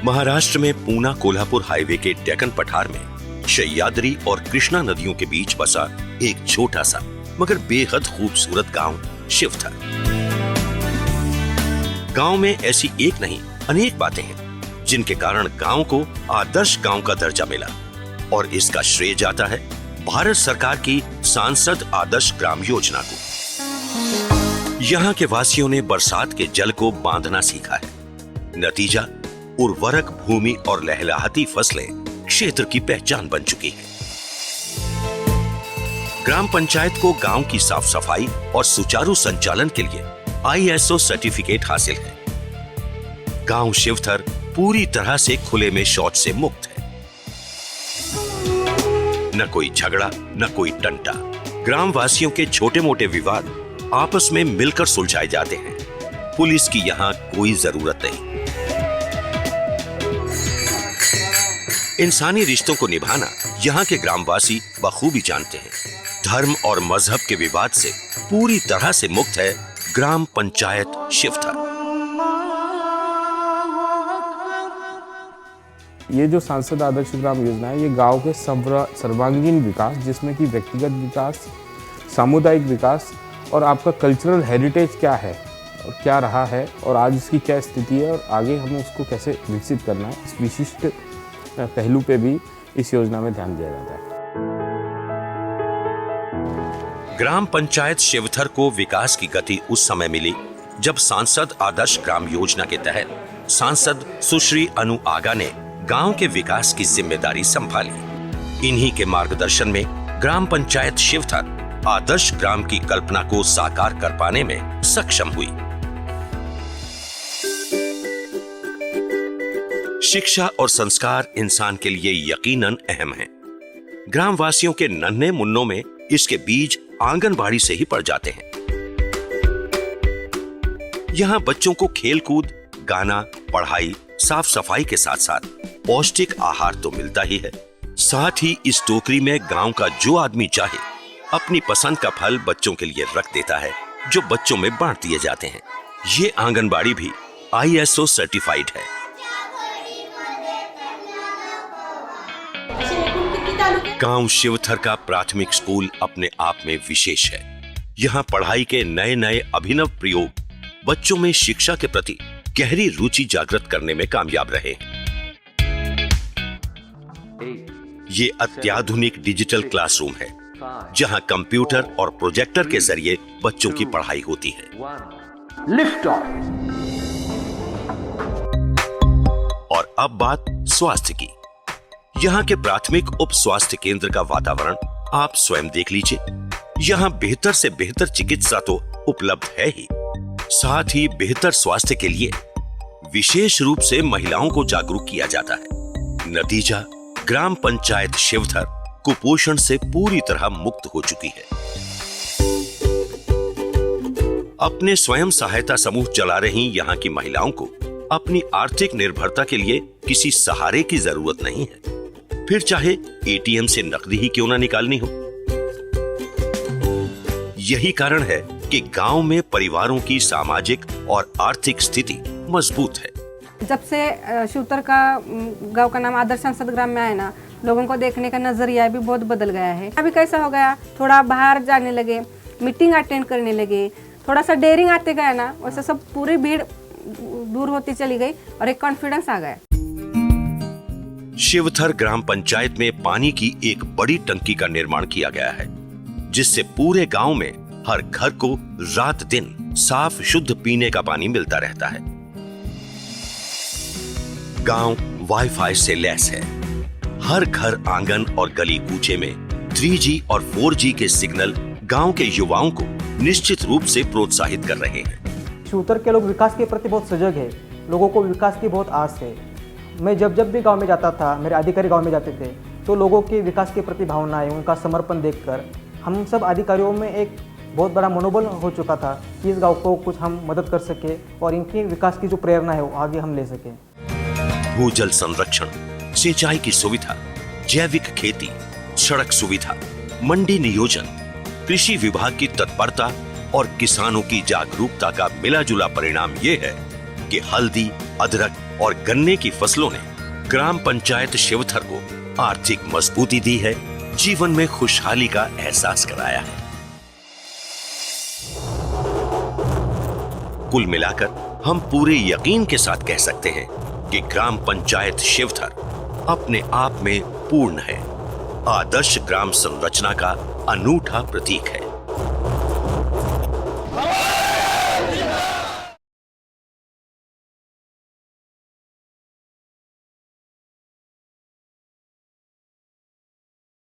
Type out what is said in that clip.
महाराष्ट्र में पूना कोल्हापुर हाईवे के डेक्कन पठार में सह्याद्री और कृष्णा नदियों के बीच बसा एक छोटा सा मगर बेहद खूबसूरत गांव शिवथर। गांव में ऐसी एक नहीं अनेक बातें हैं जिनके कारण गांव को आदर्श गांव का दर्जा मिला और इसका श्रेय जाता है भारत सरकार की सांसद आदर्श ग्राम योजना को। यहाँ के वासियों ने बरसात के जल को बांधना सीखा है। नतीजा उर्वरक भूमि और लहलहाती फसलें क्षेत्र की पहचान बन चुकी हैं। ग्राम पंचायत को गांव की साफ सफाई और सुचारू संचालन के लिए ISO सर्टिफिकेट हासिल है। गांव शिवथर पूरी तरह से खुले में शौच से मुक्त है। न कोई झगड़ा, न कोई टंटा। ग्राम वासियों के छोटे मोटे विवाद आपस में मिलकर सुलझाए जाते हैं। पुलिस की यहाँ कोई जरूरत नहीं। इंसानी रिश्तों को निभाना यहाँ के ग्रामवासी बखूबी जानते हैं। धर्म और मजहब के विवाद से पूरी तरह से मुक्त है ग्राम पंचायत शिवथर। ये जो सांसद आदर्श ग्राम योजना है, ये गांव के सर्वांगीण विकास, जिसमें कि व्यक्तिगत विकास, सामुदायिक विकास और आपका कल्चरल हेरिटेज क्या है और क्या रहा है और आज इसकी क्या स्थिति है और आगे हमें उसको कैसे विकसित करना है, इस विशिष्ट पहलू पे भी इस योजना में ध्यान दिया जाता है। ग्राम पंचायत शिवथर को विकास की गति उस समय मिली जब सांसद आदर्श ग्राम योजना के तहत सांसद सुश्री अनु आगा ने गांव के विकास की जिम्मेदारी संभाली। इन्हीं के मार्गदर्शन में ग्राम पंचायत शिवथर आदर्श ग्राम की कल्पना को साकार कर पाने में सक्षम हुई। शिक्षा और संस्कार इंसान के लिए यकीनन अहम है। ग्रामवासियों के नन्हे मुन्नों में इसके बीज आंगनबाड़ी से ही पड़ जाते हैं। यहाँ बच्चों को खेलकूद, गाना, पढ़ाई, साफ सफाई के साथ साथ पौष्टिक आहार तो मिलता ही है। साथ ही इस टोकरी में गांव का जो आदमी चाहे अपनी पसंद का फल बच्चों के लिए रख देता है, जो बच्चों में बांट दिए जाते हैं। ये आंगनबाड़ी भी ISO सर्टिफाइड है। गांव शिवथर का प्राथमिक स्कूल अपने आप में विशेष है। यहाँ पढ़ाई के नए नए अभिनव प्रयोग बच्चों में शिक्षा के प्रति गहरी रुचि जागृत करने में कामयाब रहे। ये अत्याधुनिक डिजिटल क्लासरूम है जहाँ कंप्यूटर और प्रोजेक्टर के जरिए बच्चों की पढ़ाई होती है। Lift off. और अब बात स्वास्थ्य की। यहाँ के प्राथमिक उप स्वास्थ्य केंद्र का वातावरण आप स्वयं देख लीजिए। यहाँ बेहतर से बेहतर चिकित्सा तो उपलब्ध है ही, साथ ही बेहतर स्वास्थ्य के लिए विशेष रूप से महिलाओं को जागरूक किया जाता है। नतीजा ग्राम पंचायत शिवथर कुपोषण से पूरी तरह मुक्त हो चुकी है। अपने स्वयं सहायता समूह चला रही यहाँ की महिलाओं को अपनी आर्थिक निर्भरता के लिए किसी सहारे की जरूरत नहीं है, फिर चाहे ATM से नकदी ही क्यों ना निकालनी हो। यही कारण है कि गांव में परिवारों की सामाजिक और आर्थिक स्थिति मजबूत है। जब से शिवथर का गांव का नाम आदर्श संसद ग्राम में आया ना, लोगों को देखने का नजरिया भी बहुत बदल गया है। अभी कैसा हो गया, थोड़ा बाहर जाने लगे, मीटिंग अटेंड करने लगे, थोड़ा सा डेयरिंग आते गया ना, वैसे सब पूरी भीड़ दूर होती चली गई और एक कॉन्फिडेंस आ गया। शिवथर ग्राम पंचायत में पानी की एक बड़ी टंकी का निर्माण किया गया है, जिससे पूरे गांव में हर घर को रात दिन साफ शुद्ध पीने का पानी मिलता रहता है। गांव वाईफाई से लैस है। हर घर, आंगन और गली कूचे में 3G और 4G के सिग्नल गांव के युवाओं को निश्चित रूप से प्रोत्साहित कर रहे हैं। शिवथर के लोग विकास के प्रति बहुत सजग है। लोगों को विकास की बहुत आस है। मैं जब भी गांव में जाता था, मेरे अधिकारी गांव में जाते थे, तो लोगों के विकास के प्रति भावनाएं, उनका समर्पण देखकर हम सब अधिकारियों में एक बहुत बड़ा मनोबल हो चुका था कि इस गांव को कुछ हम मदद कर सके और इनके विकास की जो प्रेरणा है वो आगे हम ले सकें। भूजल संरक्षण, सिंचाई की सुविधा, जैविक खेती, सड़क सुविधा, मंडी नियोजन, कृषि विभाग की तत्परता और किसानों की जागरूकता का मिला जुला परिणाम ये है कि हल्दी, अदरक और गन्ने की फसलों ने ग्राम पंचायत शिवथर को आर्थिक मजबूती दी है, जीवन में खुशहाली का एहसास कराया है। कुल मिलाकर हम पूरे यकीन के साथ कह सकते हैं कि ग्राम पंचायत शिवथर अपने आप में पूर्ण है, आदर्श ग्राम संरचना का अनूठा प्रतीक है।